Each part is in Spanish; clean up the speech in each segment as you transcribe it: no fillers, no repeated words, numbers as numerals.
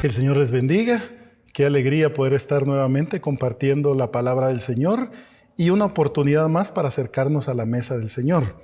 Que el Señor les bendiga. Qué alegría poder estar nuevamente compartiendo la palabra del Señor y una oportunidad más para acercarnos a la mesa del Señor.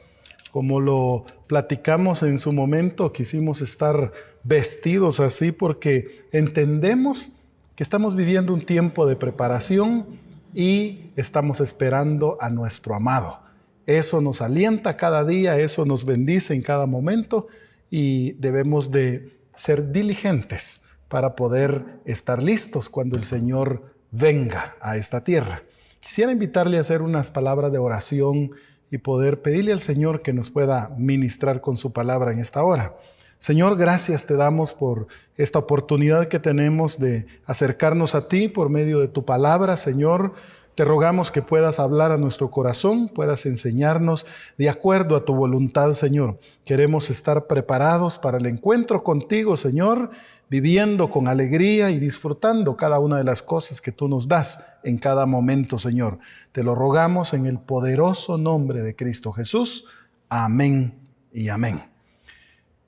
Como lo platicamos en su momento, quisimos estar vestidos así porque entendemos que estamos viviendo un tiempo de preparación y estamos esperando a nuestro amado. Eso nos alienta cada día, eso nos bendice en cada momento y debemos de ser diligentes para poder estar listos cuando el Señor venga a esta tierra. Quisiera invitarle a hacer unas palabras de oración y poder pedirle al Señor que nos pueda ministrar con su palabra en esta hora. Señor, gracias te damos por esta oportunidad que tenemos de acercarnos a ti por medio de tu palabra, Señor. Te rogamos que puedas hablar a nuestro corazón, puedas enseñarnos de acuerdo a tu voluntad, Señor. Queremos estar preparados para el encuentro contigo, Señor, viviendo con alegría y disfrutando cada una de las cosas que tú nos das en cada momento, Señor. Te lo rogamos en el poderoso nombre de Cristo Jesús. Amén y amén.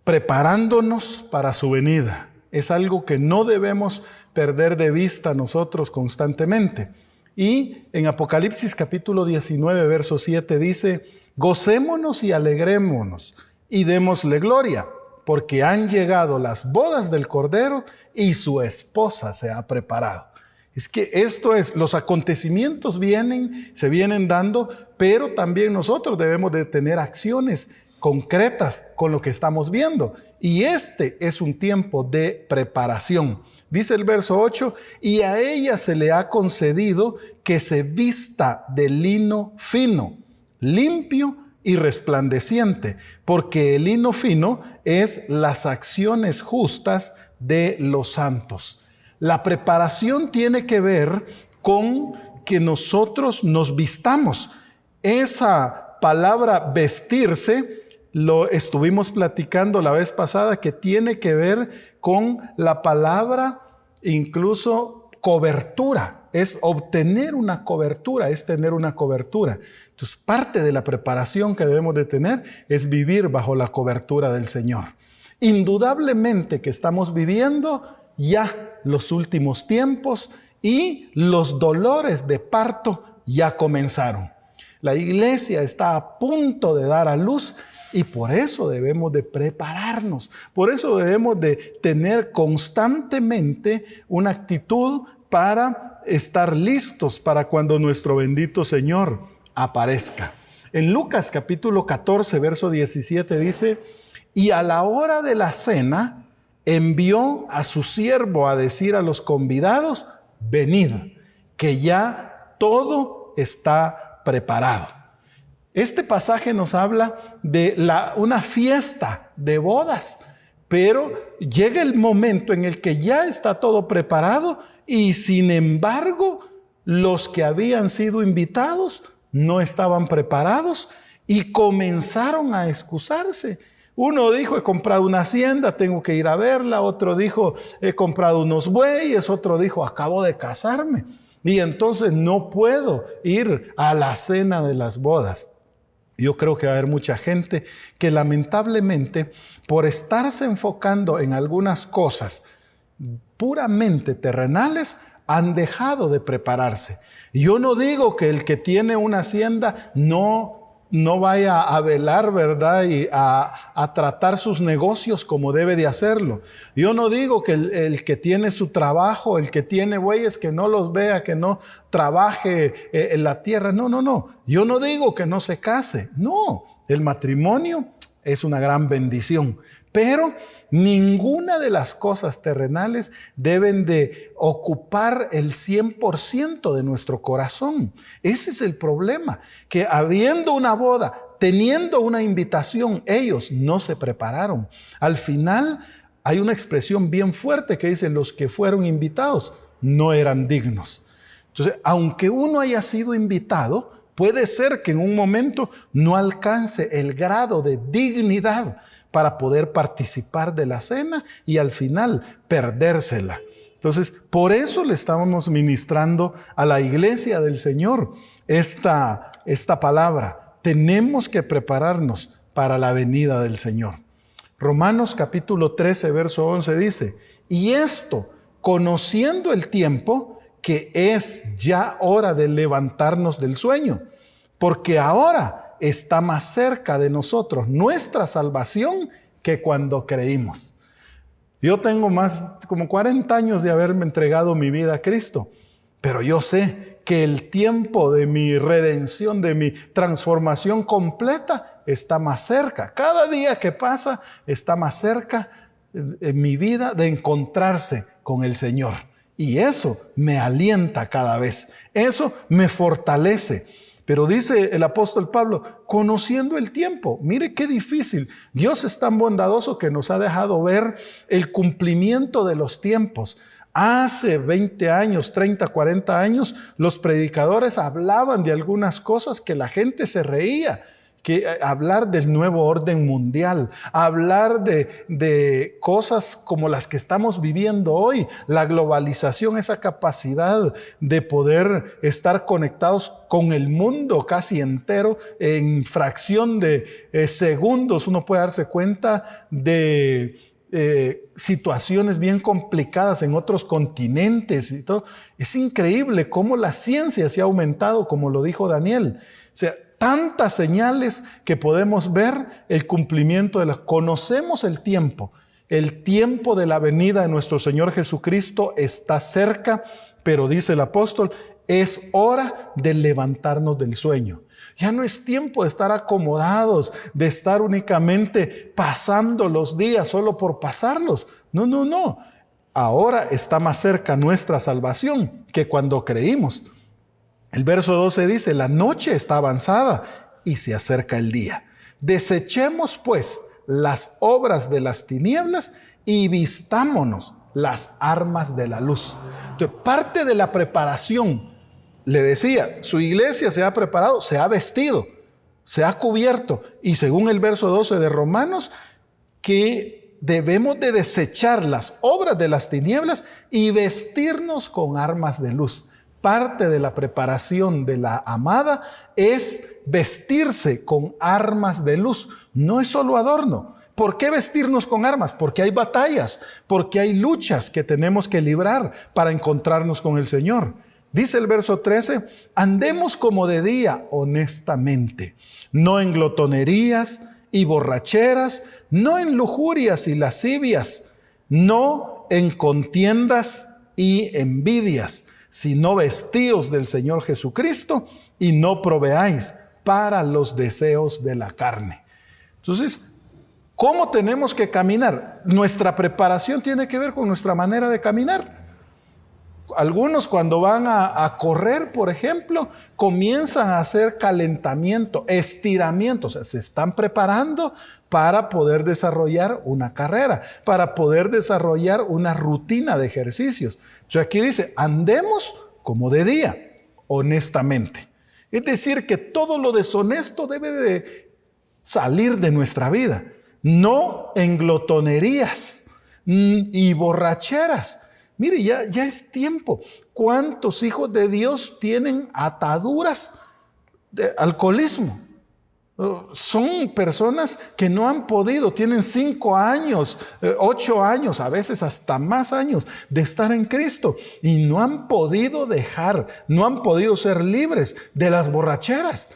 Preparándonos para su venida. Es algo que no debemos perder de vista nosotros constantemente. Y en Apocalipsis capítulo 19, verso 7 dice: gocémonos y alegrémonos y démosle gloria, porque han llegado las bodas del Cordero y su esposa se ha preparado. Es que esto es, los acontecimientos se vienen dando, pero también nosotros debemos de tener acciones concretas con lo que estamos viendo. Y este es un tiempo de preparación. Dice el verso 8, y a ella se le ha concedido que se vista de lino fino, limpio y resplandeciente, porque el lino fino es las acciones justas de los santos. La preparación tiene que ver con que nosotros nos vistamos. Esa palabra vestirse, lo estuvimos platicando la vez pasada, que tiene que ver con la palabra incluso cobertura. Es obtener una cobertura, es tener una cobertura. Entonces, parte de la preparación que debemos de tener es vivir bajo la cobertura del Señor. Indudablemente que estamos viviendo ya los últimos tiempos y los dolores de parto ya comenzaron. La iglesia está a punto de dar a luz y por eso debemos de prepararnos. Por eso debemos de tener constantemente una actitud para estar listos para cuando nuestro bendito Señor aparezca. En Lucas capítulo 14, verso 17 dice: y a la hora de la cena envió a su siervo a decir a los convidados: venid, que ya todo está preparado. Este pasaje nos habla de una fiesta de bodas, pero llega el momento en el que ya está todo preparado y sin embargo los que habían sido invitados no estaban preparados y comenzaron a excusarse. Uno dijo: he comprado una hacienda, tengo que ir a verla. Otro dijo: he comprado unos bueyes. Otro dijo: acabo de casarme y entonces no puedo ir a la cena de las bodas. Yo creo que va a haber mucha gente que lamentablemente, por estarse enfocando en algunas cosas puramente terrenales, han dejado de prepararse. Yo no digo que el que tiene una hacienda no vaya a velar, ¿verdad? Y a tratar sus negocios como debe de hacerlo. Yo no digo que el que tiene su trabajo, el que tiene bueyes, que no los vea, que no trabaje en la tierra. No. Yo no digo que no se case. No, el matrimonio es una gran bendición. Pero ninguna de las cosas terrenales deben de ocupar el 100% de nuestro corazón. Ese es el problema, que habiendo una boda, teniendo una invitación, ellos no se prepararon. Al final hay una expresión bien fuerte que dice: los que fueron invitados no eran dignos. Entonces, aunque uno haya sido invitado, puede ser que en un momento no alcance el grado de dignidad para poder participar de la cena y al final perdérsela. Entonces, por eso le estábamos ministrando a la iglesia del Señor esta palabra. Tenemos que prepararnos para la venida del Señor. Romanos capítulo 13, verso 11 dice: y esto conociendo el tiempo, que es ya hora de levantarnos del sueño, porque ahora está más cerca de nosotros nuestra salvación que cuando creímos. Yo tengo más como 40 años de haberme entregado mi vida a Cristo, pero yo sé que el tiempo de mi redención, de mi transformación completa, está más cerca. Cada día que pasa está más cerca en mi vida de encontrarse con el Señor. Y eso me alienta cada vez. Eso me fortalece. Pero dice el apóstol Pablo, conociendo el tiempo. Mire qué difícil. Dios es tan bondadoso que nos ha dejado ver el cumplimiento de los tiempos. Hace 20 años, 30, 40 años, los predicadores hablaban de algunas cosas que la gente se reía. Hablar del nuevo orden mundial, hablar de cosas como las que estamos viviendo hoy, la globalización, esa capacidad de poder estar conectados con el mundo casi entero en fracción de segundos. Uno puede darse cuenta de situaciones bien complicadas en otros continentes y todo. Es increíble cómo la ciencia se ha aumentado, como lo dijo Daniel. O sea, tantas señales que podemos ver el cumplimiento conocemos el tiempo de la venida de nuestro Señor Jesucristo está cerca, pero dice el apóstol, es hora de levantarnos del sueño. Ya no es tiempo de estar acomodados, de estar únicamente pasando los días solo por pasarlos. No. Ahora está más cerca nuestra salvación que cuando creímos. El verso 12 dice, la noche está avanzada y se acerca el día. Desechemos pues las obras de las tinieblas y vistámonos las armas de la luz. Entonces, parte de la preparación, le decía, su iglesia se ha preparado, se ha vestido, se ha cubierto. Y según el verso 12 de Romanos, que debemos de desechar las obras de las tinieblas y vestirnos con armas de luz. Parte de la preparación de la amada es vestirse con armas de luz. No es solo adorno. ¿Por qué vestirnos con armas? Porque hay batallas, porque hay luchas que tenemos que librar para encontrarnos con el Señor. Dice el verso 13, andemos como de día honestamente, no en glotonerías y borracheras, no en lujurias y lascivias, no en contiendas y envidias, sino vestíos del Señor Jesucristo y no proveáis para los deseos de la carne. Entonces, ¿cómo tenemos que caminar? Nuestra preparación tiene que ver con nuestra manera de caminar. Algunos cuando van a correr, por ejemplo, comienzan a hacer calentamiento, estiramiento, o sea, se están preparando para poder desarrollar una carrera, para poder desarrollar una rutina de ejercicios. Entonces aquí dice, andemos como de día, honestamente. Es decir, que todo lo deshonesto debe de salir de nuestra vida, no en glotonerías y borracheras. Mire, ya es tiempo. ¿Cuántos hijos de Dios tienen ataduras de alcoholismo? Son personas que no han podido, tienen 5 años, 8 años, a veces hasta más años de estar en Cristo y no han podido dejar, no han podido ser libres de las borracheras.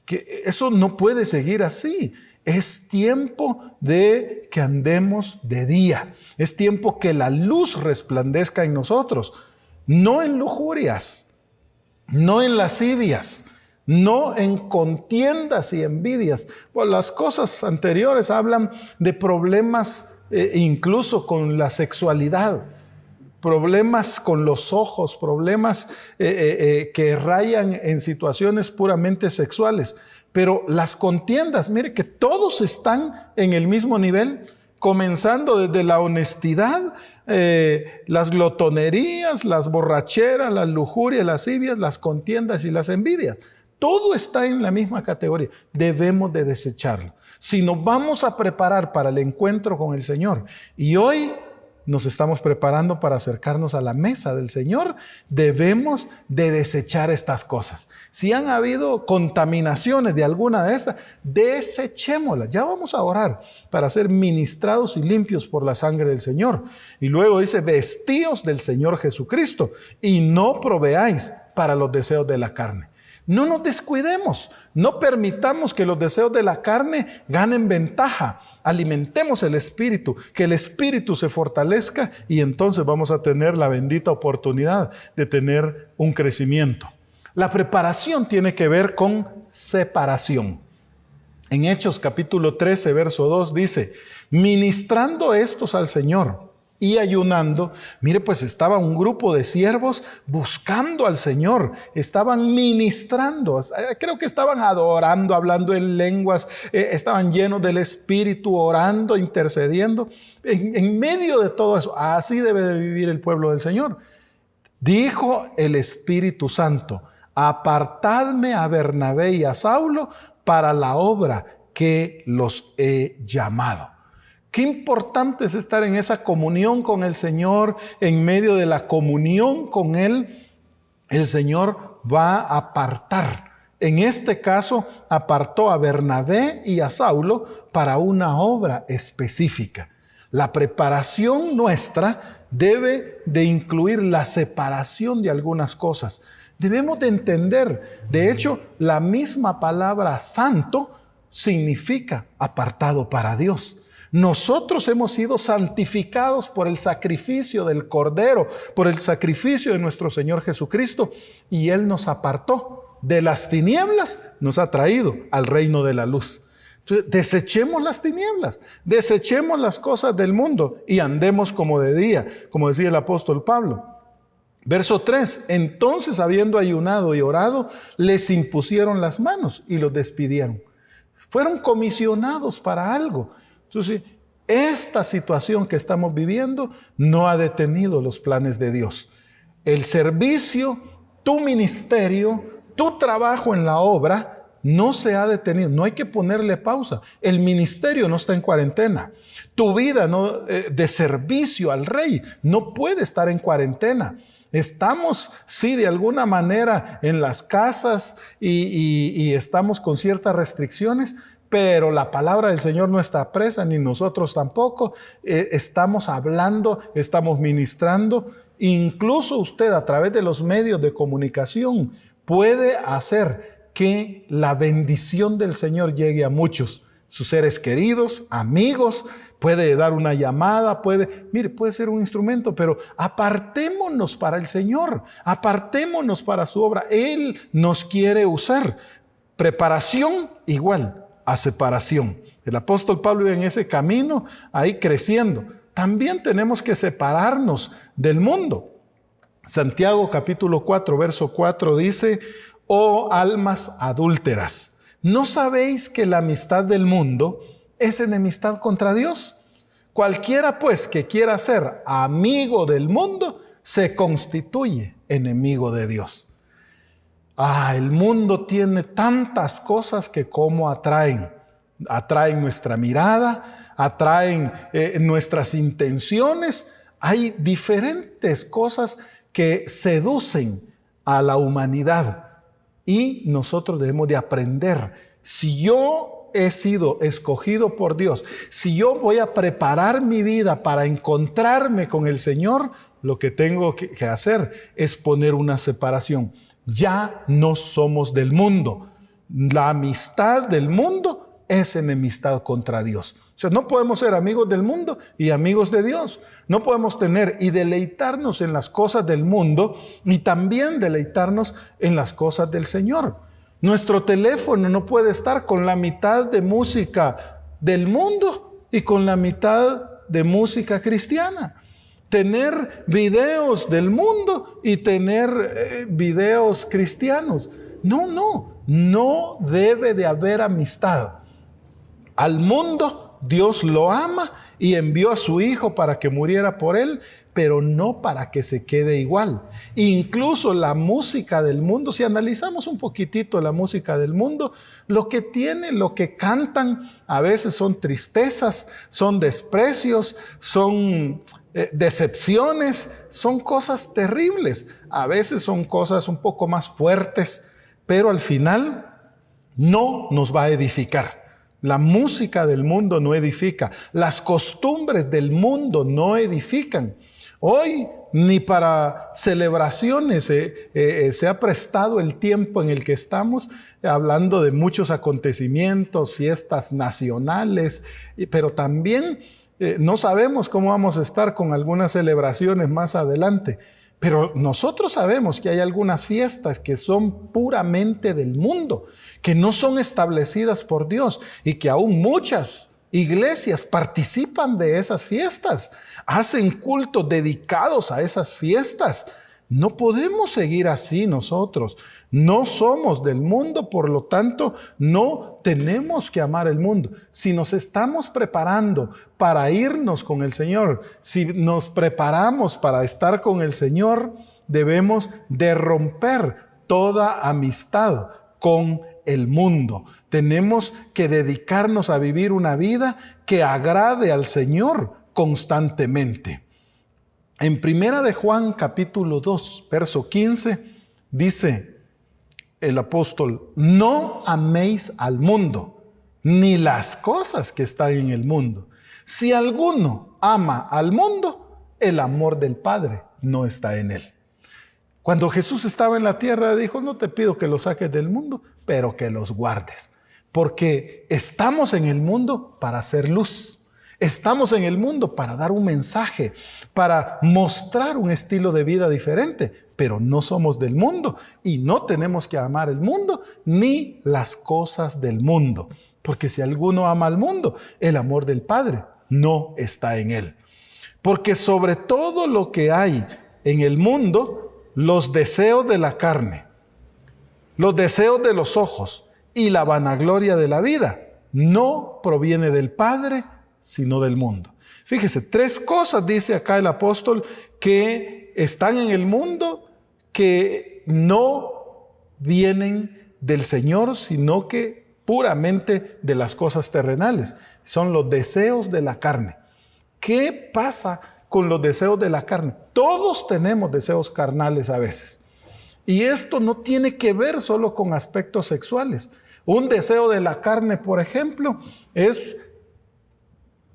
Que eso no puede seguir así. Es tiempo de que andemos de día. Es tiempo que la luz resplandezca en nosotros. No en lujurias, no en lascivias, no en contiendas y envidias. Pues las cosas anteriores hablan de problemas incluso con la sexualidad, problemas con los ojos, problemas que rayan en situaciones puramente sexuales. Pero las contiendas, mire que todos están en el mismo nivel, comenzando desde la honestidad, las glotonerías, las borracheras, las lujurias, las lascivias, las contiendas y las envidias. Todo está en la misma categoría. Debemos de desecharlo. Si nos vamos a preparar para el encuentro con el Señor, y hoy nos estamos preparando para acercarnos a la mesa del Señor, debemos de desechar estas cosas. Si han habido contaminaciones de alguna de estas, desechémoslas. Ya vamos a orar para ser ministrados y limpios por la sangre del Señor. Y luego dice, vestíos del Señor Jesucristo y no proveáis para los deseos de la carne. No nos descuidemos, no permitamos que los deseos de la carne ganen ventaja. Alimentemos el Espíritu, que el Espíritu se fortalezca y entonces vamos a tener la bendita oportunidad de tener un crecimiento. La preparación tiene que ver con separación. En Hechos capítulo 13, verso 2 dice, ministrando estos al Señor y ayunando, mire, pues estaba un grupo de siervos buscando al Señor, estaban ministrando, creo que estaban adorando, hablando en lenguas, estaban llenos del Espíritu, orando, intercediendo. En medio de todo eso, así debe de vivir el pueblo del Señor. Dijo el Espíritu Santo, apartadme a Bernabé y a Saulo para la obra que los he llamado. Qué importante es estar en esa comunión con el Señor. En medio de la comunión con Él, el Señor va a apartar. En este caso, apartó a Bernabé y a Saulo para una obra específica. La preparación nuestra debe de incluir la separación de algunas cosas. Debemos de entender, de hecho, la misma palabra santo significa apartado para Dios. Nosotros hemos sido santificados por el sacrificio del Cordero, por el sacrificio de nuestro Señor Jesucristo, y Él nos apartó de las tinieblas, nos ha traído al reino de la luz. Entonces, desechemos las tinieblas, desechemos las cosas del mundo y andemos como de día, como decía el apóstol Pablo. Verso 3, entonces habiendo ayunado y orado, les impusieron las manos y los despidieron. Fueron comisionados para algo. Entonces, esta situación que estamos viviendo no ha detenido los planes de Dios. El servicio, tu ministerio, tu trabajo en la obra no se ha detenido. No hay que ponerle pausa. El ministerio no está en cuarentena. Tu vida de servicio al Rey no puede estar en cuarentena. Estamos, sí, de alguna manera en las casas y estamos con ciertas restricciones, pero la palabra del Señor no está presa, ni nosotros tampoco. Estamos hablando, estamos ministrando. Incluso usted a través de los medios de comunicación puede hacer que la bendición del Señor llegue a muchos, sus seres queridos, amigos. Puede dar una llamada, puede ser un instrumento, pero apartémonos para el Señor, apartémonos para su obra. Él nos quiere usar. Preparación igual a separación. El apóstol Pablo en ese camino, ahí creciendo. También tenemos que separarnos del mundo. Santiago capítulo 4, verso 4 dice, oh almas adúlteras, ¿no sabéis que la amistad del mundo es enemistad contra Dios? Cualquiera pues que quiera ser amigo del mundo, se constituye enemigo de Dios. El mundo tiene tantas cosas que como atraen nuestra mirada, atraen nuestras intenciones. Hay diferentes cosas que seducen a la humanidad y nosotros debemos de aprender. Si yo he sido escogido por Dios, si yo voy a preparar mi vida para encontrarme con el Señor, lo que tengo que hacer es poner una separación. Ya no somos del mundo. La amistad del mundo es enemistad contra Dios. O sea, no podemos ser amigos del mundo y amigos de Dios. No podemos tener y deleitarnos en las cosas del mundo y también deleitarnos en las cosas del Señor. Nuestro teléfono no puede estar con la mitad de música del mundo y con la mitad de música cristiana. Tener videos del mundo y tener videos cristianos. No debe de haber amistad. Al mundo Dios lo ama y envió a su Hijo para que muriera por él, pero no para que se quede igual. Incluso la música del mundo, si analizamos un poquitito la música del mundo, lo que cantan, a veces son tristezas, son desprecios, son decepciones, son cosas terribles. A veces son cosas un poco más fuertes, pero al final no nos va a edificar. La música del mundo no edifica. Las costumbres del mundo no edifican. Hoy ni para celebraciones se ha prestado el tiempo en el que estamos hablando de muchos acontecimientos, fiestas nacionales, pero también no sabemos cómo vamos a estar con algunas celebraciones más adelante. Pero nosotros sabemos que hay algunas fiestas que son puramente del mundo, que no son establecidas por Dios y que aún muchas iglesias participan de esas fiestas, hacen cultos dedicados a esas fiestas. No podemos seguir así nosotros. No somos del mundo, por lo tanto, no tenemos que amar el mundo. Si nos estamos preparando para irnos con el Señor, si nos preparamos para estar con el Señor, debemos de romper toda amistad con el mundo. Tenemos que dedicarnos a vivir una vida que agrade al Señor constantemente. En Primera de Juan capítulo 2, verso 15, dice el apóstol: no améis al mundo, ni las cosas que están en el mundo. Si alguno ama al mundo, el amor del Padre no está en él. Cuando Jesús estaba en la tierra, dijo: no te pido que los saques del mundo, pero que los guardes. Porque estamos en el mundo para hacer luz. Estamos en el mundo para dar un mensaje, para mostrar un estilo de vida diferente, pero no somos del mundo y no tenemos que amar el mundo ni las cosas del mundo. Porque si alguno ama al mundo, el amor del Padre no está en él. Porque sobre todo lo que hay en el mundo, los deseos de la carne, los deseos de los ojos y la vanagloria de la vida no proviene del Padre, sino del mundo. Fíjese, 3 cosas dice acá el apóstol que están en el mundo, que no vienen del Señor, sino que puramente de las cosas terrenales. Son los deseos de la carne. ¿Qué pasa con los deseos de la carne? Todos tenemos deseos carnales a veces. Y esto no tiene que ver solo con aspectos sexuales. Un deseo de la carne, por ejemplo, es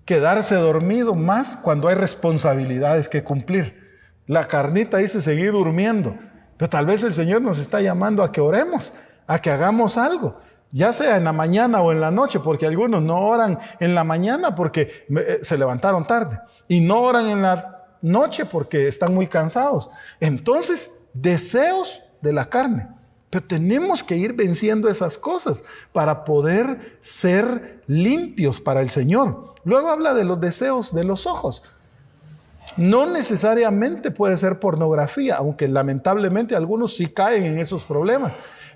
quedarse dormido más cuando hay responsabilidades que cumplir. La carnita dice seguir durmiendo, pero tal vez el Señor nos está llamando a que oremos, a que hagamos algo, ya sea en la mañana o en la noche, porque algunos no oran en la mañana porque se levantaron tarde, y no oran en la noche porque están muy cansados. Entonces, deseos de la carne. Pero tenemos que ir venciendo esas cosas para poder ser limpios para el Señor. Luego habla de los deseos de los ojos. No necesariamente puede ser pornografía, aunque lamentablemente algunos sí caen en esos problemas.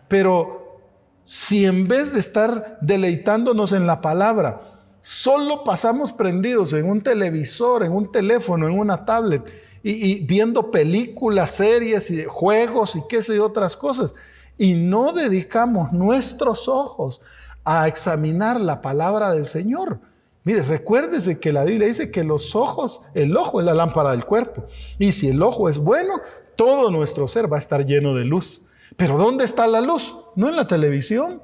Pero si en vez de estar deleitándonos en la palabra, solo pasamos prendidos en un televisor, en un teléfono, en una tablet, y viendo películas, series y juegos y qué sé yo, otras cosas, y no dedicamos nuestros ojos a examinar la palabra del Señor. Mire, recuérdese que la Biblia dice que los ojos, el ojo es la lámpara del cuerpo. Y si el ojo es bueno, todo nuestro ser va a estar lleno de luz. Pero ¿dónde está la luz? No en la televisión,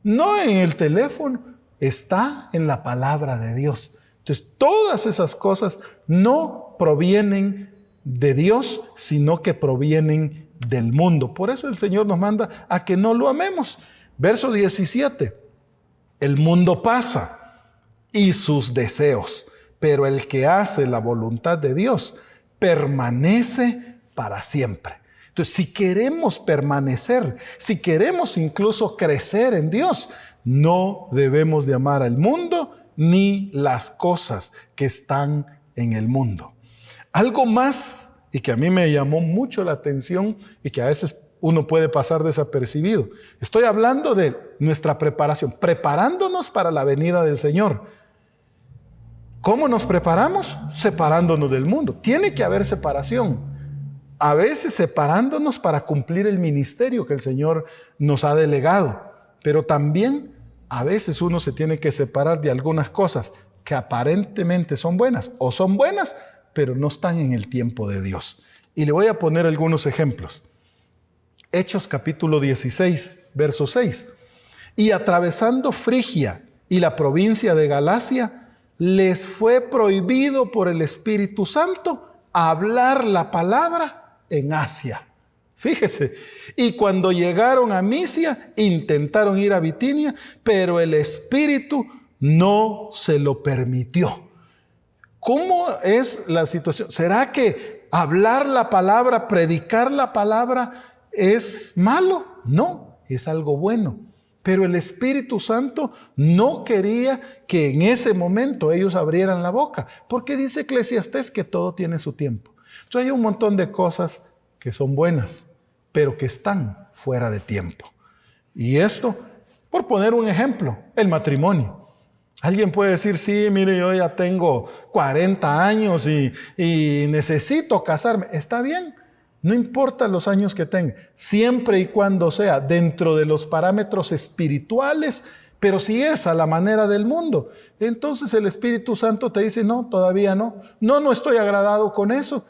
no en el teléfono, está en la palabra de Dios. Entonces, todas esas cosas no provienen de Dios, sino que provienen del mundo. Por eso el Señor nos manda a que no lo amemos. Verso 17. El mundo pasa y sus deseos, pero el que hace la voluntad de Dios permanece para siempre. Entonces, si queremos permanecer, si queremos incluso crecer en Dios, no debemos de amar al mundo ni las cosas que están en el mundo. Algo más, y que a mí me llamó mucho la atención y que a veces uno puede pasar desapercibido. Estoy hablando de nuestra preparación, preparándonos para la venida del Señor. ¿Cómo nos preparamos? Separándonos del mundo. Tiene que haber separación. A veces separándonos para cumplir el ministerio que el Señor nos ha delegado. Pero también a veces uno se tiene que separar de algunas cosas que aparentemente son buenas o son buenas, pero no están en el tiempo de Dios. Y le voy a poner algunos ejemplos. Hechos capítulo 16, verso 6. Y atravesando Frigia y la provincia de Galacia, les fue prohibido por el Espíritu Santo hablar la palabra en Asia. Fíjese, y cuando llegaron a Misia, intentaron ir a Bitinia, pero el Espíritu no se lo permitió. ¿Cómo es la situación? ¿Será que hablar la palabra, predicar la palabra es malo? No, es algo bueno. Pero el Espíritu Santo no quería que en ese momento ellos abrieran la boca, porque dice Eclesiastés que todo tiene su tiempo. Entonces hay un montón de cosas que son buenas, pero que están fuera de tiempo. Y esto, por poner un ejemplo, el matrimonio. Alguien puede decir, sí, mire, yo ya tengo 40 años y necesito casarme. Está bien, no importa los años que tenga, siempre y cuando sea dentro de los parámetros espirituales, pero si es a la manera del mundo, entonces el Espíritu Santo te dice, no, todavía no. No estoy agradado con eso.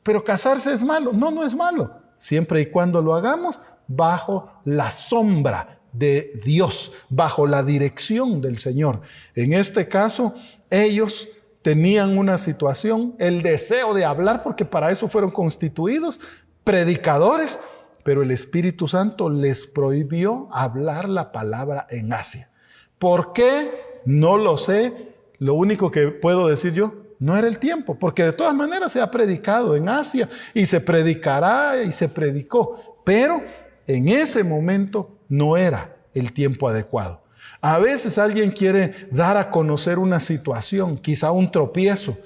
Pero casarse es malo. No es malo. Siempre y cuando lo hagamos bajo la sombra de Dios, bajo la dirección del Señor. En este caso, ellos tenían una situación, el deseo de hablar, porque para eso fueron constituidos predicadores, pero el Espíritu Santo les prohibió hablar la palabra en Asia. ¿Por qué? No lo sé. Lo único que puedo decir yo, no era el tiempo, porque de todas maneras se ha predicado en Asia y se predicará y se predicó, pero en ese momento no era el tiempo adecuado. A veces alguien quiere dar a conocer una situación, quizá un tropiezo.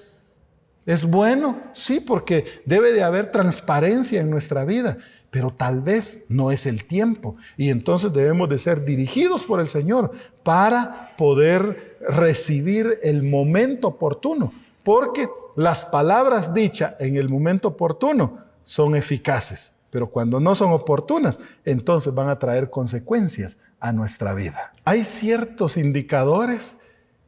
¿Es bueno? Sí, porque debe de haber transparencia en nuestra vida, pero tal vez no es el tiempo. Y entonces debemos de ser dirigidos por el Señor para poder recibir el momento oportuno, porque las palabras dichas en el momento oportuno son eficaces, pero cuando no son oportunas, entonces van a traer consecuencias a nuestra vida. Hay ciertos indicadores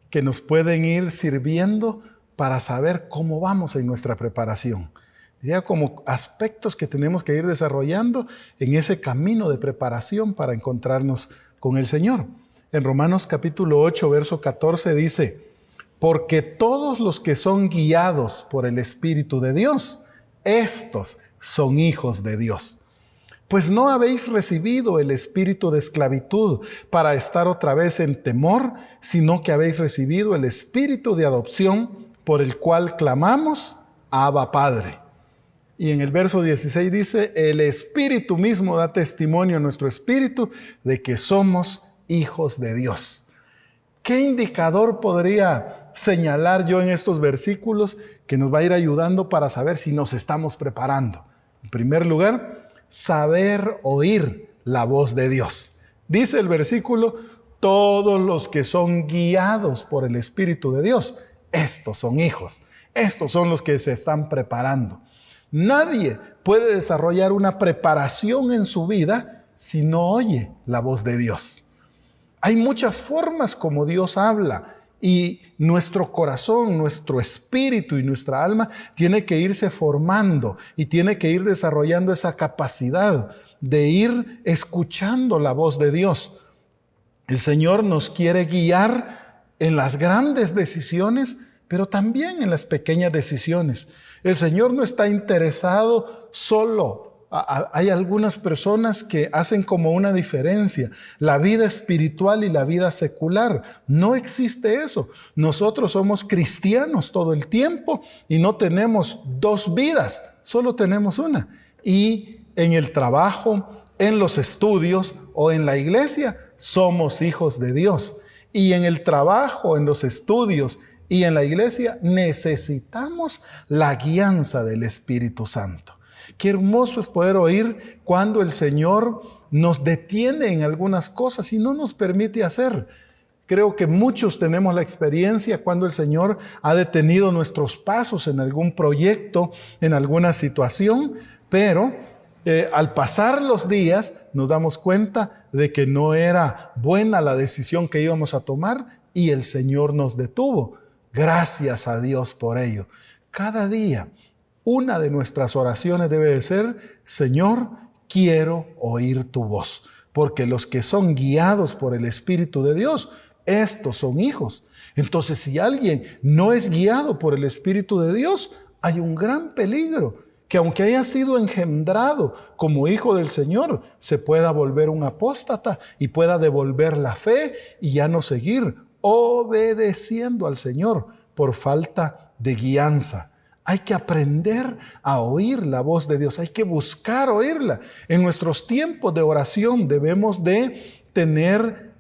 que nos pueden ir sirviendo para saber cómo vamos en nuestra preparación. Ya como aspectos que tenemos que ir desarrollando en ese camino de preparación para encontrarnos con el Señor. En Romanos capítulo 8, verso 14 dice, porque todos los que son guiados por el Espíritu de Dios, estos son hijos de Dios. Pues no habéis recibido el espíritu de esclavitud para estar otra vez en temor, sino que habéis recibido el espíritu de adopción por el cual clamamos, Abba Padre. Y en el verso 16 dice, el Espíritu mismo da testimonio a nuestro espíritu de que somos hijos de Dios. ¿Qué indicador podría señalar yo en estos versículos que nos va a ir ayudando para saber si nos estamos preparando? En primer lugar, saber oír la voz de Dios. Dice el versículo, todos los que son guiados por el Espíritu de Dios, estos son hijos, estos son los que se están preparando. Nadie puede desarrollar una preparación en su vida si no oye la voz de Dios. Hay muchas formas como Dios habla y nuestro corazón, nuestro espíritu y nuestra alma tiene que irse formando y tiene que ir desarrollando esa capacidad de ir escuchando la voz de Dios. El Señor nos quiere guiar en las grandes decisiones, pero también en las pequeñas decisiones. El Señor no está interesado solo. Hay algunas personas que hacen como una diferencia, la vida espiritual y la vida secular. No existe eso. Nosotros somos cristianos todo el tiempo y no tenemos dos vidas, solo tenemos una. Y en el trabajo, en los estudios o en la iglesia, somos hijos de Dios. Y en el trabajo, en los estudios y en la iglesia, necesitamos la guianza del Espíritu Santo. Qué hermoso es poder oír cuando el Señor nos detiene en algunas cosas y no nos permite hacer. Creo que muchos tenemos la experiencia cuando el Señor ha detenido nuestros pasos en algún proyecto, en alguna situación, pero al pasar los días nos damos cuenta de que no era buena la decisión que íbamos a tomar y el Señor nos detuvo. Gracias a Dios por ello. Cada día, una de nuestras oraciones debe de ser: Señor, quiero oír tu voz. Porque los que son guiados por el Espíritu de Dios, estos son hijos. Entonces, si alguien no es guiado por el Espíritu de Dios, hay un gran peligro que, aunque haya sido engendrado como hijo del Señor, se pueda volver un apóstata y pueda devolver la fe y ya no seguir obedeciendo al Señor por falta de guianza. Hay que aprender a oír la voz de Dios, hay que buscar oírla. En nuestros tiempos de oración debemos de tener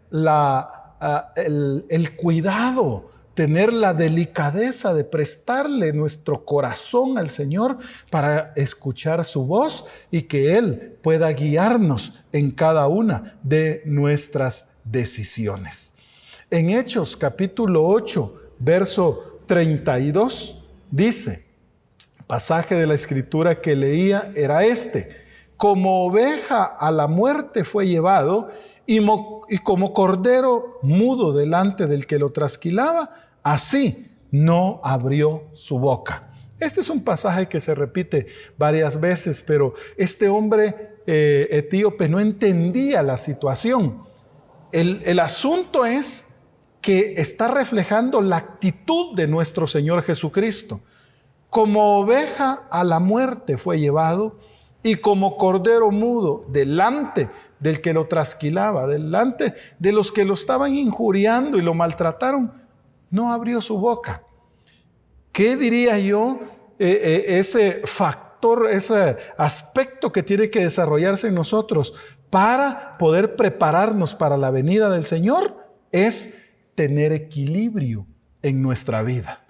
el cuidado, tener la delicadeza de prestarle nuestro corazón al Señor para escuchar su voz y que Él pueda guiarnos en cada una de nuestras decisiones. En Hechos capítulo 8, verso 32, dice, pasaje de la Escritura que leía era este: como oveja a la muerte fue llevado, y como cordero mudo delante del que lo trasquilaba, así no abrió su boca. Este es un pasaje que se repite varias veces, pero este hombre etíope no entendía la situación. El asunto es que está reflejando la actitud de nuestro Señor Jesucristo. Como oveja a la muerte fue llevado, y como cordero mudo delante del que lo trasquilaba, delante de los que lo estaban injuriando y lo maltrataron, no abrió su boca. ¿Qué diría yo? Ese factor, ese aspecto que tiene que desarrollarse en nosotros para poder prepararnos para la venida del Señor es tener equilibrio en nuestra vida.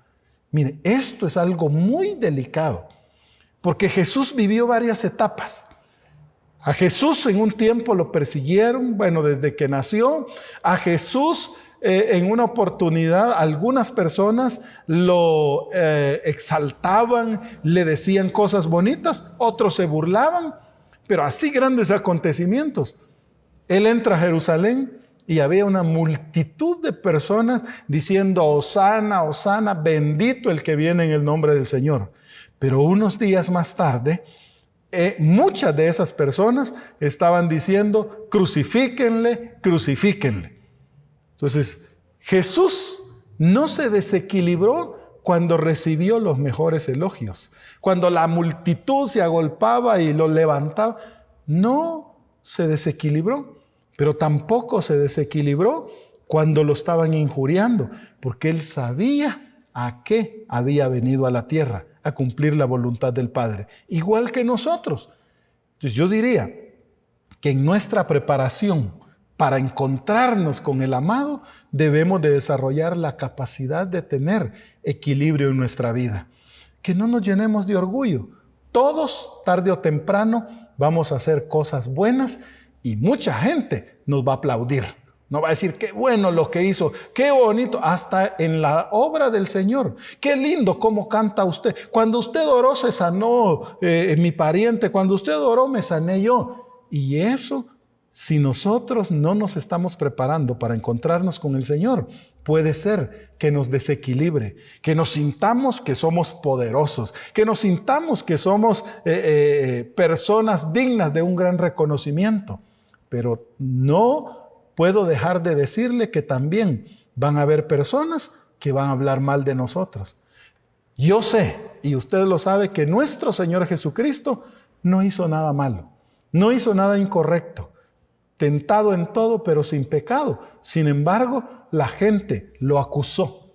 Mire, esto es algo muy delicado, porque Jesús vivió varias etapas. A Jesús en un tiempo lo persiguieron, desde que nació. A Jesús en una oportunidad algunas personas lo exaltaban, le decían cosas bonitas, otros se burlaban, pero así grandes acontecimientos. Él entra a Jerusalén y había una multitud de personas diciendo: Hosana, Hosana, bendito el que viene en el nombre del Señor. Pero unos días más tarde, muchas de esas personas estaban diciendo: crucifíquenle, crucifíquenle. Entonces, Jesús no se desequilibró cuando recibió los mejores elogios, cuando la multitud se agolpaba y lo levantaba. No se desequilibró, pero tampoco se desequilibró cuando lo estaban injuriando, porque Él sabía a qué había venido a la tierra, a cumplir la voluntad del Padre, igual que nosotros. Entonces yo diría que en nuestra preparación para encontrarnos con el amado, debemos de desarrollar la capacidad de tener equilibrio en nuestra vida. Que no nos llenemos de orgullo. Todos, tarde o temprano, vamos a hacer cosas buenas y mucha gente nos va a aplaudir. No va a decir: qué bueno lo que hizo, qué bonito, hasta en la obra del Señor. Qué lindo cómo canta usted. Cuando usted oró se sanó mi pariente, cuando usted oró me sané yo. Y eso, si nosotros no nos estamos preparando para encontrarnos con el Señor, puede ser que nos desequilibre, que nos sintamos que somos poderosos, que nos sintamos que somos personas dignas de un gran reconocimiento. Pero no puedo dejar de decirle que también van a haber personas que van a hablar mal de nosotros. Yo sé, y usted lo sabe, que nuestro Señor Jesucristo no hizo nada malo, no hizo nada incorrecto, tentado en todo, pero sin pecado. Sin embargo, la gente lo acusó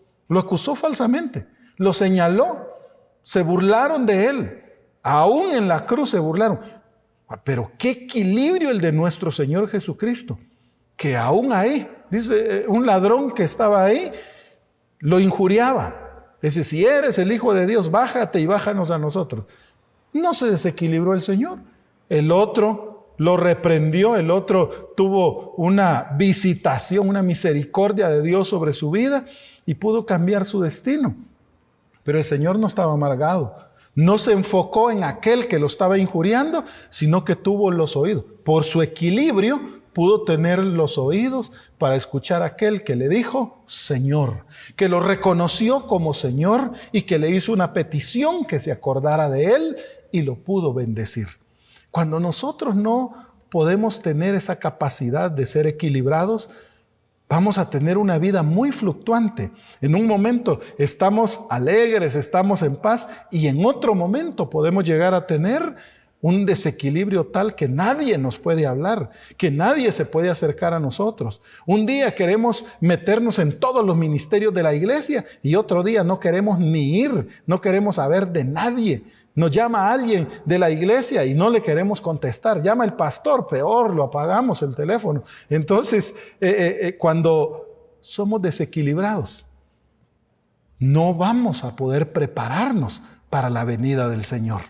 falsamente, lo señaló, se burlaron de Él, aún en la cruz se burlaron. Pero qué equilibrio el de nuestro Señor Jesucristo, que aún ahí, dice, un ladrón que estaba ahí, lo injuriaba. Dice: si eres el Hijo de Dios, bájate y bájanos a nosotros. No se desequilibró el Señor. El otro lo reprendió, el otro tuvo una visitación, una misericordia de Dios sobre su vida y pudo cambiar su destino. Pero el Señor no estaba amargado. No se enfocó en aquel que lo estaba injuriando, sino que tuvo los oídos. Por su equilibrio, pudo tener los oídos para escuchar a aquel que le dijo Señor, que lo reconoció como Señor y que le hizo una petición que se acordara de él y lo pudo bendecir. Cuando nosotros no podemos tener esa capacidad de ser equilibrados, vamos a tener una vida muy fluctuante. En un momento estamos alegres, estamos en paz, y en otro momento podemos llegar a tener un desequilibrio tal que nadie nos puede hablar, que nadie se puede acercar a nosotros. Un día queremos meternos en todos los ministerios de la iglesia y otro día no queremos ni ir, no queremos saber de nadie. Nos llama alguien de la iglesia y no le queremos contestar. Llama el pastor, peor, lo apagamos el teléfono. Entonces, cuando somos desequilibrados, no vamos a poder prepararnos para la venida del Señor.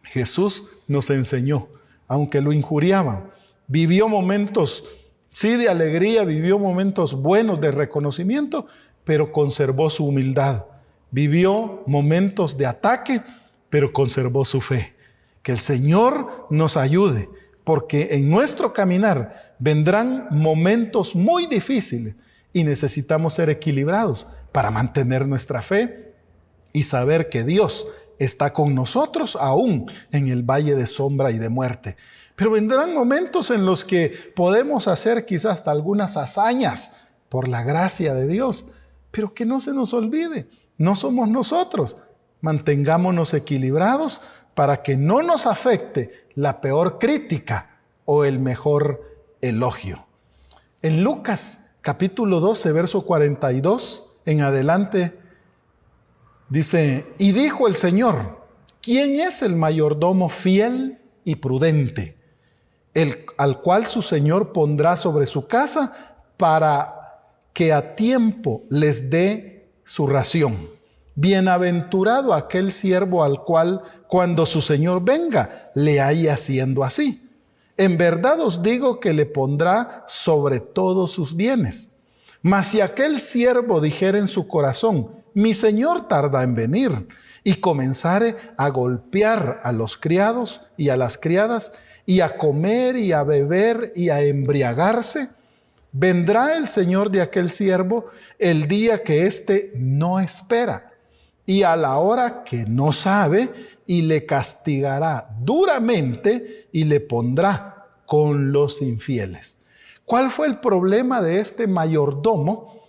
Jesús nos enseñó, aunque lo injuriaban, vivió momentos, sí, de alegría, vivió momentos buenos de reconocimiento, pero conservó su humildad. Vivió momentos de ataque, pero conservó su fe. Que el Señor nos ayude, porque en nuestro caminar vendrán momentos muy difíciles y necesitamos ser equilibrados para mantener nuestra fe y saber que Dios está con nosotros aún en el valle de sombra y de muerte. Pero vendrán momentos en los que podemos hacer quizás hasta algunas hazañas por la gracia de Dios, pero que no se nos olvide, no somos nosotros. Mantengámonos equilibrados para que no nos afecte la peor crítica o el mejor elogio. En Lucas capítulo 12, verso 42 en adelante, dice: y dijo el Señor, ¿quién es el mayordomo fiel y prudente, al cual su Señor pondrá sobre su casa para que a tiempo les dé su ración? Bienaventurado aquel siervo al cual, cuando su Señor venga, le haya haciendo así. En verdad os digo que le pondrá sobre todos sus bienes. Mas si aquel siervo dijere en su corazón, mi Señor tarda en venir, y comenzare a golpear a los criados y a las criadas, y a comer y a beber y a embriagarse, vendrá el Señor de aquel siervo el día que éste no espera, y a la hora que no sabe, y le castigará duramente y le pondrá con los infieles. ¿Cuál fue el problema de este mayordomo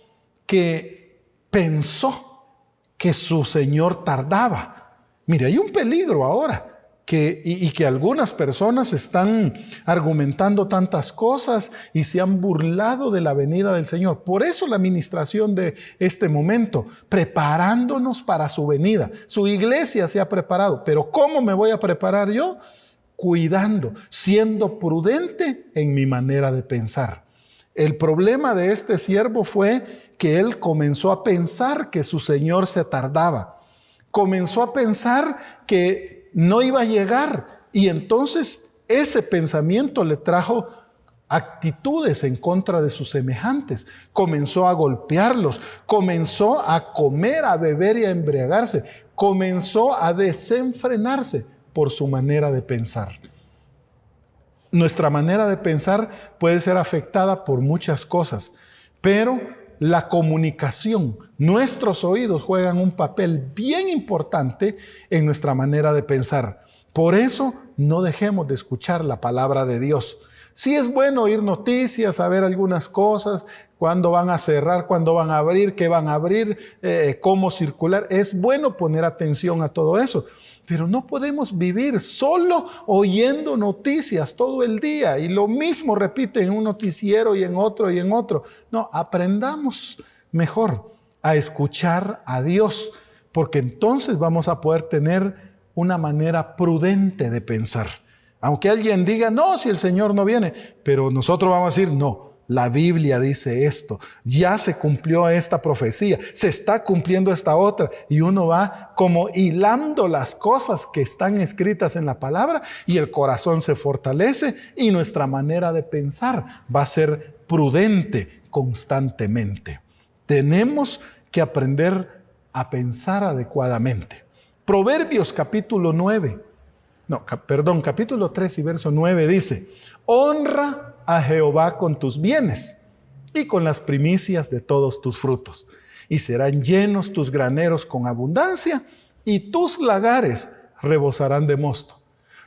que pensó que su Señor tardaba? Mire, hay un peligro ahora, y que algunas personas están argumentando tantas cosas y se han burlado de la venida del Señor. Por eso la administración de este momento, preparándonos para su venida. Su iglesia se ha preparado, pero ¿cómo me voy a preparar yo? Cuidando, siendo prudente en mi manera de pensar. El problema de este siervo fue que él comenzó a pensar que su Señor se tardaba. Comenzó a pensar que no iba a llegar, y entonces ese pensamiento le trajo actitudes en contra de sus semejantes. Comenzó a golpearlos, comenzó a comer, a beber y a embriagarse, comenzó a desenfrenarse por su manera de pensar. Nuestra manera de pensar puede ser afectada por muchas cosas, pero la comunicación, nuestros oídos juegan un papel bien importante en nuestra manera de pensar. Por eso no dejemos de escuchar la palabra de Dios. Sí es bueno oír noticias, saber algunas cosas, cuándo van a cerrar, cuándo van a abrir, qué van a abrir, cómo circular. Es bueno poner atención a todo eso. Pero no podemos vivir solo oyendo noticias todo el día y lo mismo repite en un noticiero y en otro y en otro. No, aprendamos mejor a escuchar a Dios, porque entonces vamos a poder tener una manera prudente de pensar. Aunque alguien diga, no, si el Señor no viene, pero nosotros vamos a decir, no. La Biblia dice esto, ya se cumplió esta profecía, se está cumpliendo esta otra, y uno va como hilando las cosas que están escritas en la palabra y el corazón se fortalece y nuestra manera de pensar va a ser prudente constantemente. Tenemos que aprender a pensar adecuadamente. Proverbios capítulo 3 y verso 9 dice: honra a Jehová con tus bienes y con las primicias de todos tus frutos. Y serán llenos tus graneros con abundancia y tus lagares rebosarán de mosto.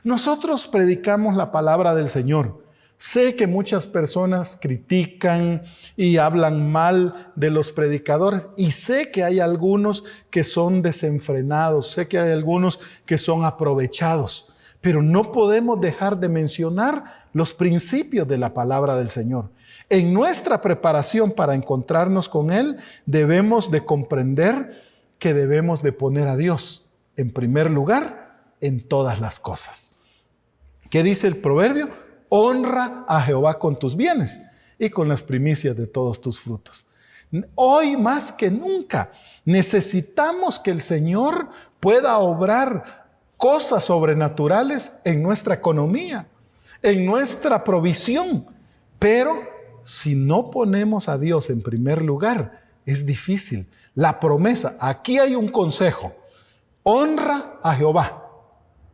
Nosotros predicamos la palabra del Señor. Sé que muchas personas critican y hablan mal de los predicadores, y sé que hay algunos que son desenfrenados, sé que hay algunos que son aprovechados, pero no podemos dejar de mencionar los principios de la palabra del Señor. En nuestra preparación para encontrarnos con Él, debemos de comprender que debemos de poner a Dios en primer lugar en todas las cosas. ¿Qué dice el proverbio? Honra a Jehová con tus bienes y con las primicias de todos tus frutos. Hoy más que nunca necesitamos que el Señor pueda obrar cosas sobrenaturales en nuestra economía, en nuestra provisión. Pero si no ponemos a Dios en primer lugar, es difícil. La promesa, aquí hay un consejo: honra a Jehová.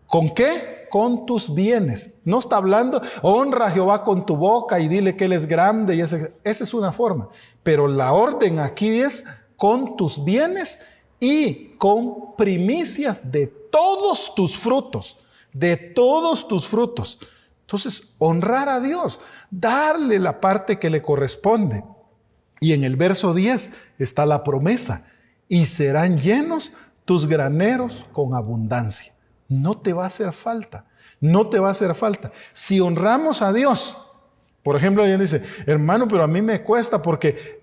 ¿Con qué? Con tus bienes. No está hablando, honra a Jehová con tu boca y dile que Él es grande. Y esa es una forma. Pero la orden aquí es con tus bienes y con primicias de todos tus frutos. De todos tus frutos. Entonces, honrar a Dios, darle la parte que le corresponde. Y en el verso 10 está la promesa: y serán llenos tus graneros con abundancia. No te va a hacer falta, no te va a hacer falta. Si honramos a Dios, por ejemplo, alguien dice: hermano, pero a mí me cuesta porque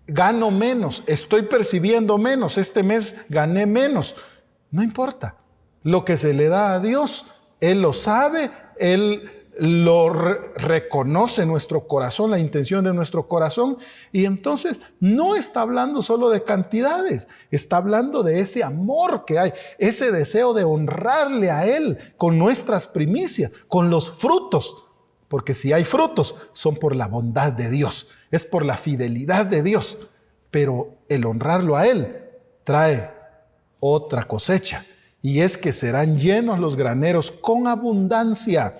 gano menos, estoy percibiendo menos, este mes gané menos. No importa, lo que se le da a Dios, Él lo sabe, Él lo reconoce en nuestro corazón, la intención de nuestro corazón, y entonces no está hablando solo de cantidades, está hablando de ese amor que hay, ese deseo de honrarle a Él con nuestras primicias, con los frutos, porque si hay frutos son por la bondad de Dios, es por la fidelidad de Dios, pero el honrarlo a Él trae otra cosecha, y es que serán llenos los graneros con abundancia,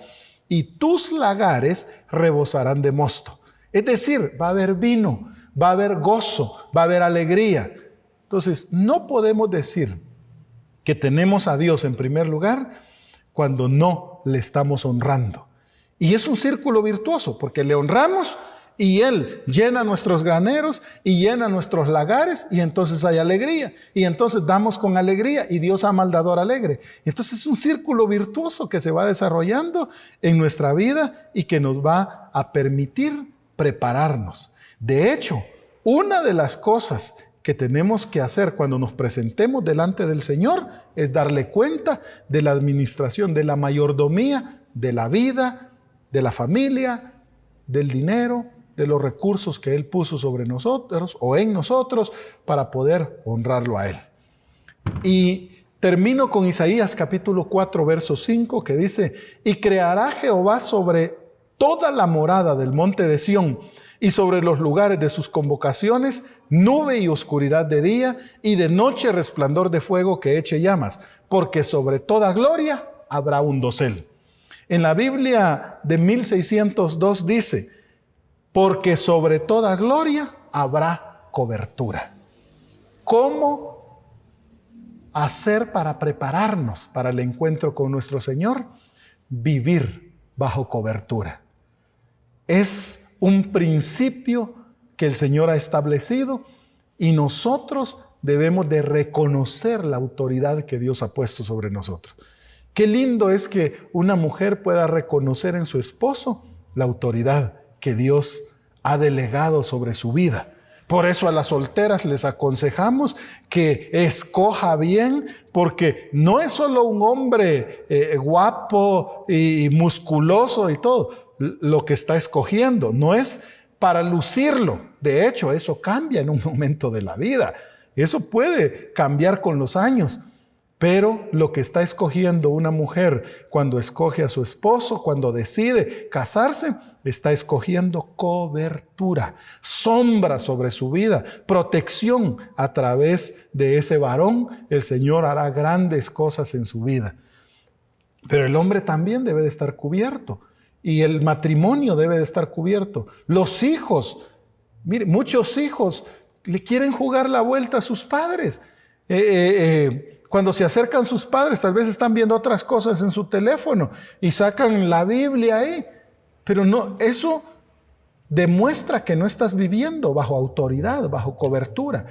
y tus lagares rebosarán de mosto. Es decir, va a haber vino, va a haber gozo, va a haber alegría. Entonces, no podemos decir que tenemos a Dios en primer lugar cuando no le estamos honrando. Y es un círculo virtuoso, porque le honramos y Él llena nuestros graneros y llena nuestros lagares, y entonces hay alegría, y entonces damos con alegría, y Dios ama al dador alegre. Entonces es un círculo virtuoso que se va desarrollando en nuestra vida y que nos va a permitir prepararnos. De hecho, una de las cosas que tenemos que hacer cuando nos presentemos delante del Señor es darle cuenta de la administración, de la mayordomía, de la vida, de la familia, del dinero, de los recursos que Él puso sobre nosotros o en nosotros para poder honrarlo a Él. Y termino con Isaías capítulo 4, verso 5, que dice: y creará Jehová sobre toda la morada del monte de Sión y sobre los lugares de sus convocaciones nube y oscuridad de día, y de noche resplandor de fuego que eche llamas, porque sobre toda gloria habrá un dosel. En la Biblia de 1602 dice: porque sobre toda gloria habrá cobertura. ¿Cómo hacer para prepararnos para el encuentro con nuestro Señor? Vivir bajo cobertura. Es un principio que el Señor ha establecido y nosotros debemos de reconocer la autoridad que Dios ha puesto sobre nosotros. Qué lindo es que una mujer pueda reconocer en su esposo la autoridad que Dios ha delegado sobre su vida. Por eso a las solteras les aconsejamos que escoja bien, porque no es solo un hombre guapo y musculoso y todo lo que está escogiendo, no es para lucirlo. De hecho, eso cambia en un momento de la vida. Eso puede cambiar con los años. Pero lo que está escogiendo una mujer cuando escoge a su esposo, cuando decide casarse, está escogiendo cobertura, sombra sobre su vida, protección. A través de ese varón, el Señor hará grandes cosas en su vida. Pero el hombre también debe de estar cubierto. y el matrimonio debe de estar cubierto. Los hijos, mire, muchos hijos le quieren jugar la vuelta a sus padres. Cuando se acercan sus padres, tal vez están viendo otras cosas en su teléfono y sacan la Biblia ahí. Pero no, eso demuestra que no estás viviendo bajo autoridad, bajo cobertura.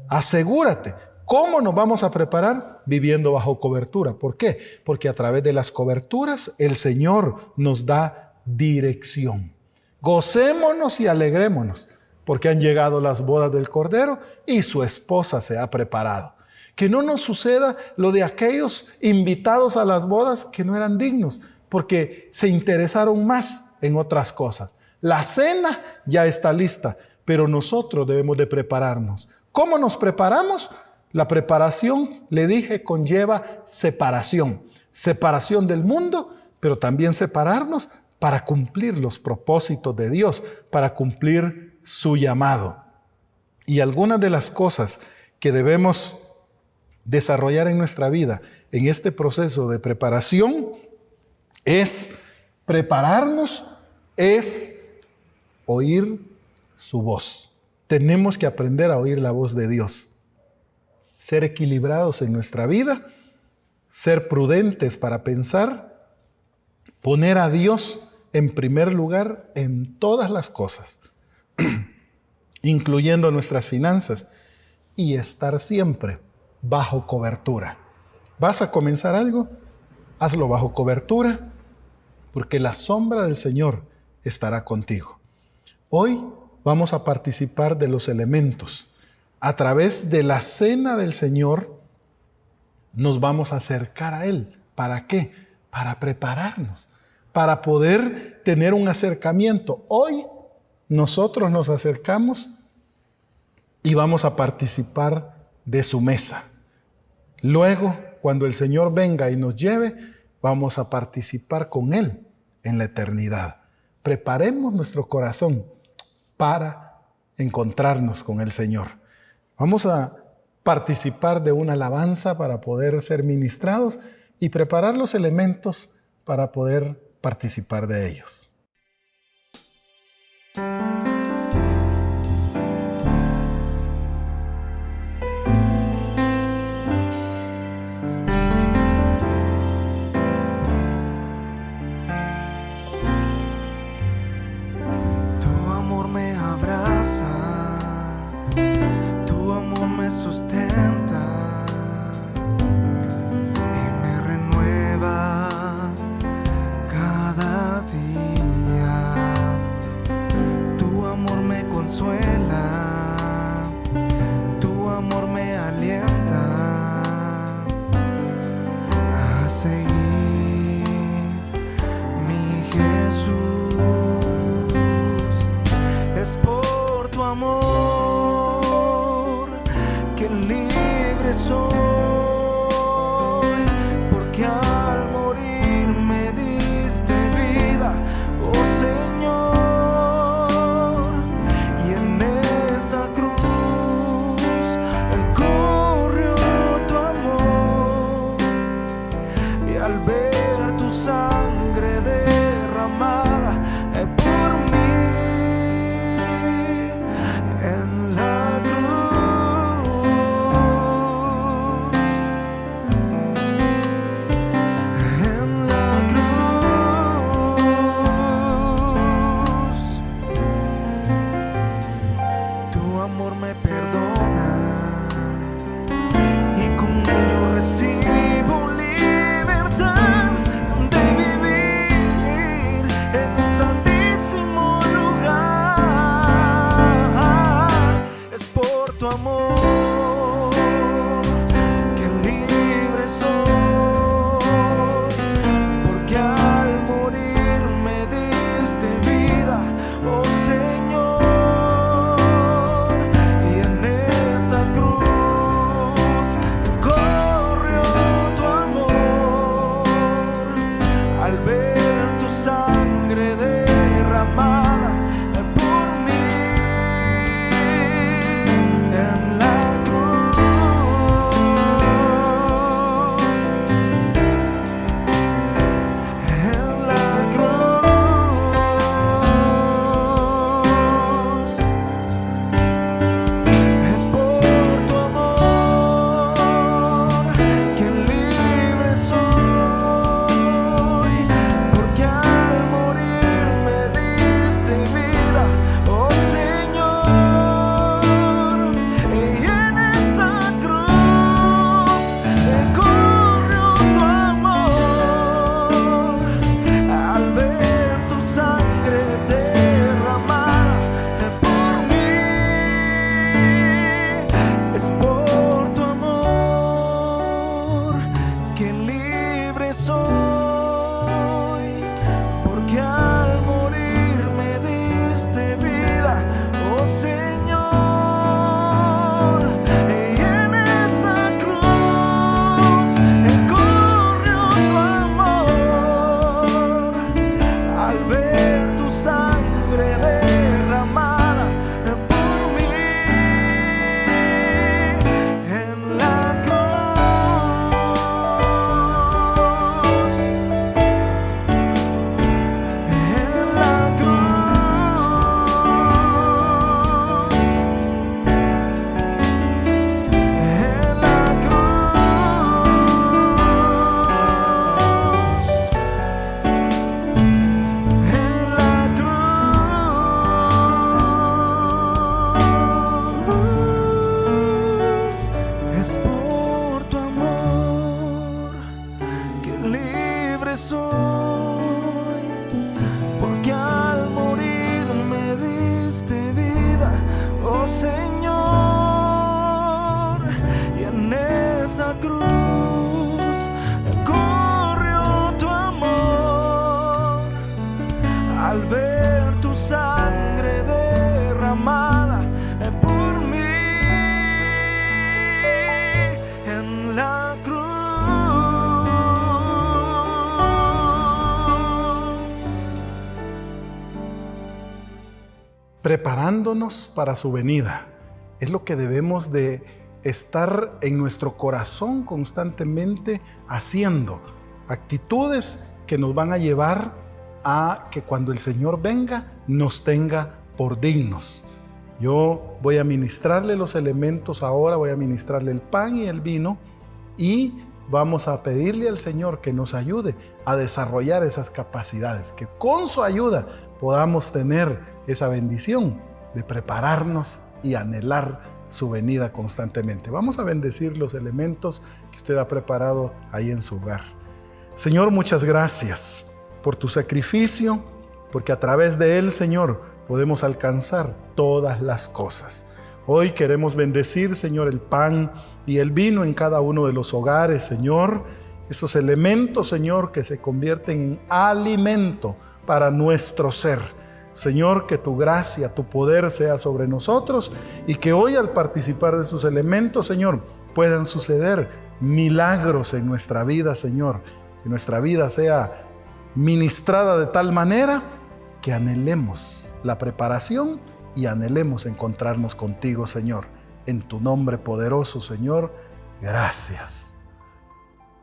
Asegúrate. ¿Cómo nos vamos a preparar? Viviendo bajo cobertura. ¿Por qué? Porque a través de las coberturas el Señor nos da dirección. Gocémonos y alegrémonos, porque han llegado las bodas del Cordero y su esposa se ha preparado. Que no nos suceda lo de aquellos invitados a las bodas que no eran dignos, porque se interesaron más en otras cosas. La cena ya está lista, pero nosotros debemos de prepararnos. ¿Cómo nos preparamos? La preparación, le dije, conlleva separación. Separación del mundo, pero también separarnos para cumplir los propósitos de Dios, para cumplir su llamado. Y algunas de las cosas que debemos desarrollar en nuestra vida en este proceso de preparación es prepararnos, es oír su voz. Tenemos que aprender a oír la voz de Dios. Ser equilibrados en nuestra vida, ser prudentes para pensar, poner a Dios en primer lugar en todas las cosas, incluyendo nuestras finanzas, y estar siempre bajo cobertura. ¿Vas a comenzar algo? Hazlo bajo cobertura, porque la sombra del Señor estará contigo. Hoy vamos a participar de los elementos. A través de la cena del Señor nos vamos a acercar a Él. ¿Para qué? Para prepararnos, para poder tener un acercamiento. Hoy nosotros nos acercamos y vamos a participar de su mesa. Luego, cuando el Señor venga y nos lleve, vamos a participar con Él en la eternidad. Preparemos nuestro corazón para encontrarnos con el Señor. Vamos a participar de una alabanza para poder ser ministrados y preparar los elementos para poder participar de ellos. Tu amor me abraza, me sustenta y me renueva cada día. Tu amor me consuela, tu amor me alienta a seguir, mi Jesús. Es por tu amor que libre soy, porque al morir me diste vida, oh Señor, y en esa cruz corrió tu amor, y al ver tu sangre derramada por mí en la corrió preparándonos para su venida. Es lo que debemos de estar en nuestro corazón constantemente haciendo. Actitudes que nos van a llevar a que cuando el Señor venga, nos tenga por dignos. Yo voy a ministrarle los elementos ahora, voy a ministrarle el pan y el vino y vamos a pedirle al Señor que nos ayude a desarrollar esas capacidades, que con su ayuda podamos tener esa bendición de prepararnos y anhelar su venida constantemente. Vamos a bendecir los elementos que usted ha preparado ahí en su hogar. Señor, muchas gracias por tu sacrificio, porque a través de él, Señor, podemos alcanzar todas las cosas. Hoy queremos bendecir, Señor, el pan y el vino en cada uno de los hogares, Señor. Esos elementos, Señor, que se convierten en alimento para nuestro ser. Señor, que tu gracia, tu poder sea sobre nosotros y que hoy al participar de sus elementos, Señor, puedan suceder milagros en nuestra vida, Señor. Que nuestra vida sea ministrada de tal manera que anhelemos la preparación y anhelemos encontrarnos contigo, Señor. En tu nombre poderoso, Señor, gracias.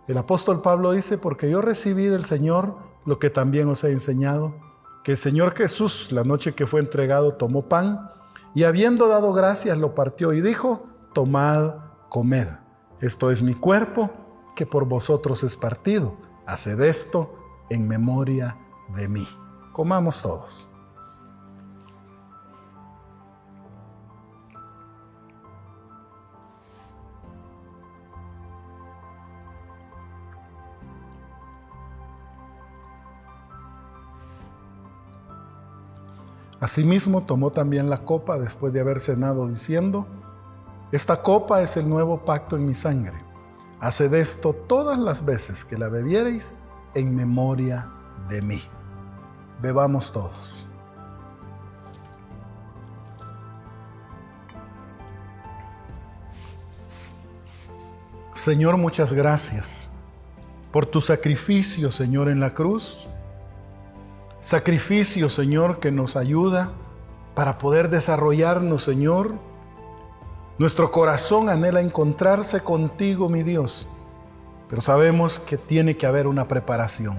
El apóstol Pablo dice, porque yo recibí del Señor lo que también os he enseñado, que el Señor Jesús, la noche que fue entregado, tomó pan y habiendo dado gracias, lo partió y dijo, tomad, comed. Esto es mi cuerpo, que por vosotros es partido. Haced esto en memoria de mí. Comamos todos. Asimismo tomó también la copa después de haber cenado diciendo, esta copa es el nuevo pacto en mi sangre. Haced esto todas las veces que la bebiereis en memoria de mí. Bebamos todos. Señor, muchas gracias por tu sacrificio, Señor, en la cruz. Sacrificio, Señor, que nos ayuda para poder desarrollarnos, Señor. Nuestro corazón anhela encontrarse contigo, mi Dios, pero sabemos que tiene que haber una preparación.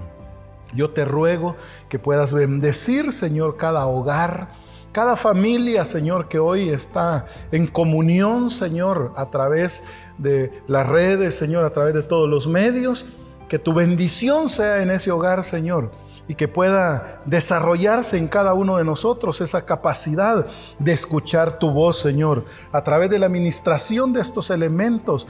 Yo te ruego que puedas bendecir, Señor, cada hogar, cada familia, Señor, que hoy está en comunión, Señor, a través de las redes, Señor, a través de todos los medios. Que tu bendición sea en ese hogar, Señor, y que pueda desarrollarse en cada uno de nosotros esa capacidad de escuchar tu voz, Señor. A través de la administración de estos elementos,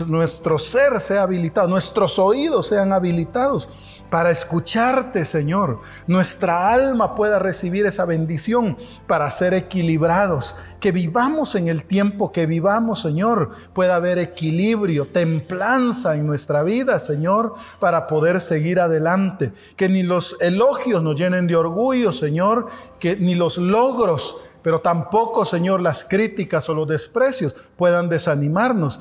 nuestro ser sea habilitado, nuestros oídos sean habilitados para escucharte, Señor. Nuestra alma pueda recibir esa bendición para ser equilibrados. Que vivamos en el tiempo que vivamos, Señor. Pueda haber equilibrio, templanza en nuestra vida, Señor, para poder seguir adelante. Que ni los elogios nos llenen de orgullo, Señor, que ni los logros, pero tampoco, Señor, las críticas o los desprecios puedan desanimarnos.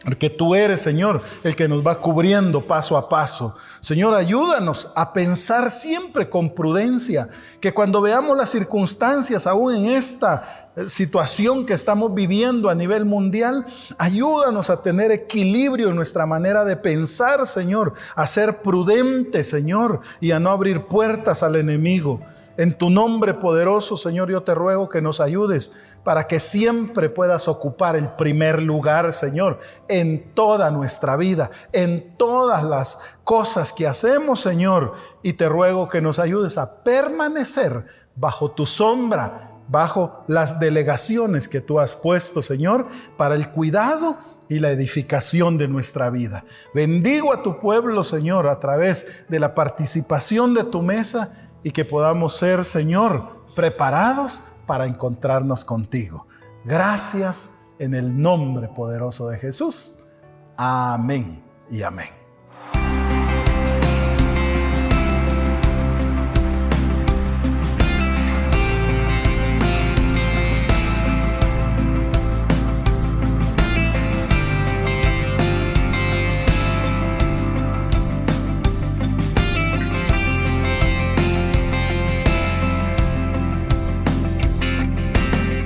Porque tú eres, Señor, el que nos va cubriendo paso a paso. Señor, ayúdanos a pensar siempre con prudencia, que cuando veamos las circunstancias, aún en esta situación que estamos viviendo a nivel mundial, ayúdanos a tener equilibrio en nuestra manera de pensar, Señor, a ser prudentes, Señor, y a no abrir puertas al enemigo. En tu nombre poderoso, Señor, yo te ruego que nos ayudes para que siempre puedas ocupar el primer lugar, Señor, en toda nuestra vida, en todas las cosas que hacemos, Señor. Y te ruego que nos ayudes a permanecer bajo tu sombra, bajo las delegaciones que tú has puesto, Señor, para el cuidado y la edificación de nuestra vida. Bendigo a tu pueblo, Señor, a través de la participación de tu mesa, y que podamos ser, Señor, preparados para encontrarnos contigo. Gracias en el nombre poderoso de Jesús. Amén y amén.